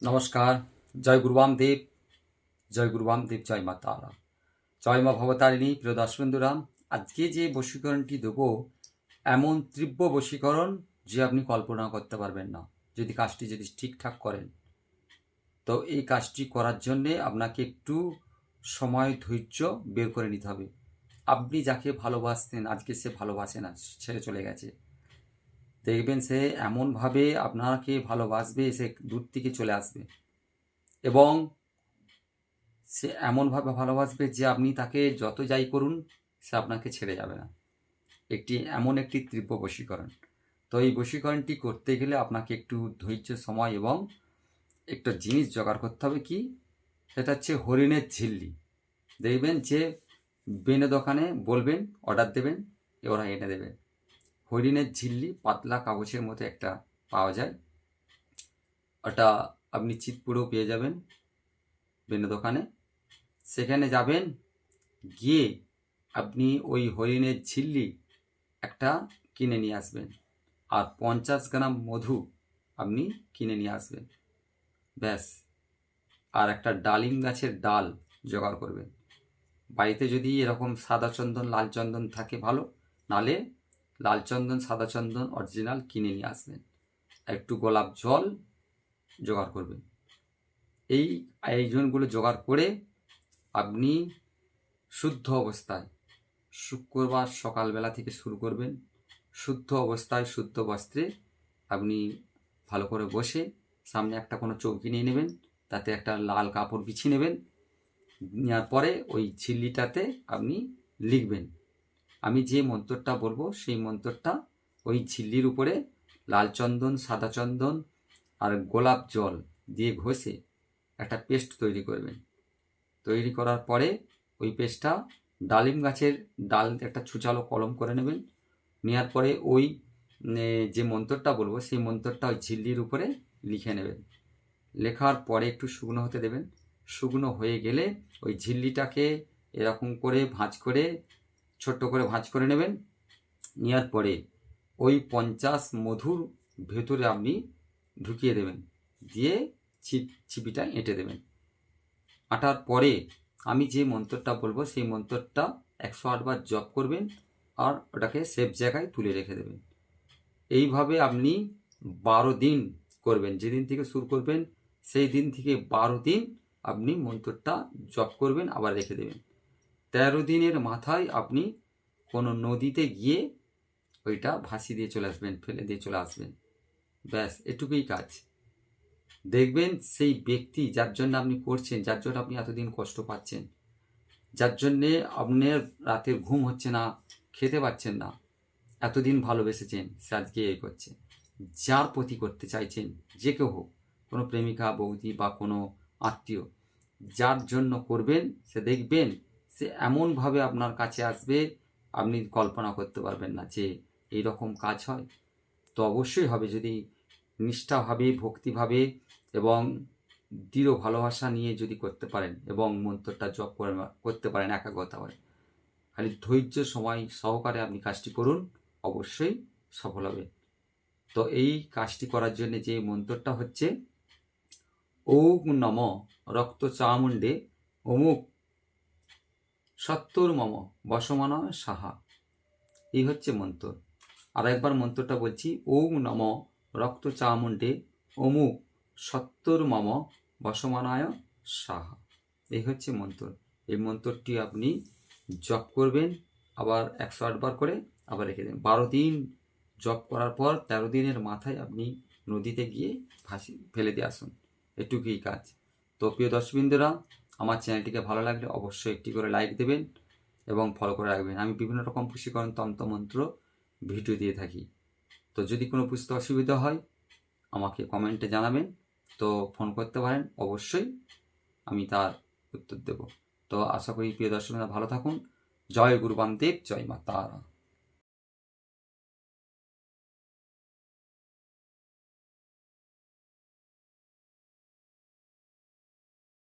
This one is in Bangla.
নমস্কার। জয় গুরু বামদেব, জয় গুরু বামদেব, জয় মা তারা, জয় মা ভবতারিণী। প্রিয় দর্শক বন্ধুরা, আজকে যে বশীকরণটি দেবো এমন তীব্র বশীকরণ যে আপনি কল্পনা করতে পারবেন না যদি কাজটি ঠিকঠাক করেন। তো এই কাজটি করার জন্যে আপনাকে একটু সময় ধৈর্য বের করে নিতে হবে। আপনি যাকে ভালোবাসতেন আজকে সে ভালোবাসে না, ছেড়ে চলে গেছে। দেখবেন সে এমনভাবে আপনাকে ভালোবাসবে, সে দূর থেকে চলে আসবে এবং সে এমনভাবে ভালোবাসবে যে আপনি তাকে যত যাই করুন সে আপনাকে ছেড়ে যাবে না। এমন একটি তীব্র বশীকরণ। তো এই বশীকরণটি করতে গেলে আপনাকে একটু ধৈর্য, সময় এবং একটা জিনিস জোগাড় করতে হবে। কি সেটা হচ্ছে হরিণের ঝিল্লি। দেখবেন যে বেনে দোকানে বলবেন, অর্ডার দেবেন, ওরা এনে দেবে। হরিণের ঝিল্লি পাতলা কাগজের মতো একটা পাওয়া যায়, ওটা আপনি চিতপুরেও পেয়ে যাবেন বেনে দোকানে। সেখানে যাবেন, গিয়ে আপনি ওই হরিণের ঝিল্লি একটা কিনে নিয়ে আসবেন, আর 50 গ্রাম মধু আপনি কিনে নিয়ে আসবেন, ব্যাস। আর একটা ডালিম গাছের ডাল জোগাড় করবেন। বাড়িতে যদি এরকম সাদা চন্দন, লাল চন্দন থাকে ভালো, নালে লাল চন্দন, সাদা চন্দন অরিজিনাল কিনে নিয়ে আসবেন। একটু গোলাপ জল জোগাড় করবেন। এই আয়োজনগুলো জোগাড় করে আপনি শুদ্ধ অবস্থায় শুক্রবার সকালবেলা থেকে শুরু করবেন। শুদ্ধ অবস্থায় শুদ্ধ বস্ত্রে আপনি ভালো করে বসে সামনে একটা কোনো চৌকি নিয়ে নেবেন, তাতে একটা লাল কাপড় বিছিয়ে নেবেন। নেওয়ার পরে ওই ঝিল্লিটাতে আপনি লিখবেন। আমি যে মন্ত্রটা বলবো সেই মন্ত্রটা ওই ঝিল্লির উপরে লাল চন্দন, সাদা চন্দন আর গোলাপ জল দিয়ে ঘষে একটা পেস্ট তৈরি করবেন। তৈরি করার পরে ওই পেস্টটা ডালিম গাছের ডাল একটা ছুচালো কলম করে নেবেন। নেওয়ার পরে ওই যে মন্ত্রটা বলবো সেই মন্ত্রটা ওই ঝিল্লির উপরে লিখে নেবেন। লেখার পরে একটু শুকনো হতে দেবেন। শুকনো হয়ে গেলে ওই ঝিল্লিটাকে এরকম করে ভাঁজ করে, ছোট্ট করে ভাঁজ করে নেবেন। নেওয়ার পরে ওই 50 মধুর ভেতরে আপনি ঢুকিয়ে দেবেন, দিয়ে ছিপিটা এঁটে দেবেন। আঁটার পরে আমি যে মন্ত্রটা বলবো সেই মন্ত্রটা 108 বার জপ করবেন, আর ওটাকে সেফ জায়গায় তুলে রেখে দেবেন। এইভাবে আপনি 12 দিন করবেন। যেদিন থেকে শুরু করবেন সেই দিন থেকে 12 দিন আপনি মন্ত্রটা জপ করবেন, আবার রেখে দেবেন। 13 দিনের মাথায় আপনি কোনো নদীতে গিয়ে ওইটা ভাসিয়ে দিয়ে চলে আসবেন, ফেলে দিয়ে চলে আসবেন, ব্যাস। এটুকুই কাজ। দেখবেন সেই ব্যক্তি যার জন্য আপনি করছেন, যার জন্য আপনি এতদিন কষ্ট পাচ্ছেন, যার জন্যে আপনার রাতের ঘুম হচ্ছে না, খেতে পাচ্ছেন না, এতদিন ভালোবেসেছেন, সে আজকে এই করছে। যার প্রতি করতে চাইছেন, যে কেউ হোক, কোনো প্রেমিকা, বৌদি বা কোনো আত্মীয়, যার জন্য করবেন সে দেখবেন সে এমনভাবে আপনার কাছে আসবে আপনি কল্পনা করতে পারবেন না যে এই রকম কাজ হয়। তো অবশ্যই হবে যদি নিষ্ঠাভাবে, ভক্তিভাবে এবং দৃঢ় ভালোবাসা নিয়ে যদি করতে পারেন এবং মন্ত্রটা জপ করতে পারেন একাগ্রতাভাবে। খালি ধৈর্য, সময় সহকারে আপনি কাজটি করুন, অবশ্যই সফল হবে। তো এই কাজটি করার জন্য যে মন্ত্রটা হচ্ছে ওম নম রক্ত চামুণ্ডে অমুক 70 মম বসমানয় সাহা। এই হচ্ছে মন্ত্র। আর একবার মন্ত্রটা বলছি, ওম নম রক্ত চামুণ্ডে অমুক 70 মম বসমানায় সাহা। এই হচ্ছে মন্ত্র। এই মন্ত্রটি আপনি জপ করবেন, আবার 108 বার করে আবার রেখে দেবেন। 12 দিন জপ করার পর 13 দিনের মাথায় আপনি নদীতে গিয়ে ফেলে দিয়ে আসুন। এটুকুই কাজ। তো প্রিয় দর্শকবৃন্দরা, আমার চ্যানেলটিকে ভালো লাগলে অবশ্যই একটি করে লাইক দেবেন এবং ফলো করে রাখবেন। আমি বিভিন্ন রকম বশীকরণ তন্ত্রমন্ত্র ভিডিও দিয়ে থাকি। তো যদি কোনো বুঝতে অসুবিধা হয় আমাকে কমেন্টে জানাবেন, তো ফোন করতে পারেন, অবশ্যই আমি তার উত্তর দেব। তো আশা করি প্রিয় দর্শকরা ভালো থাকুন। জয় গুরু বামদেব, জয় মা তারা।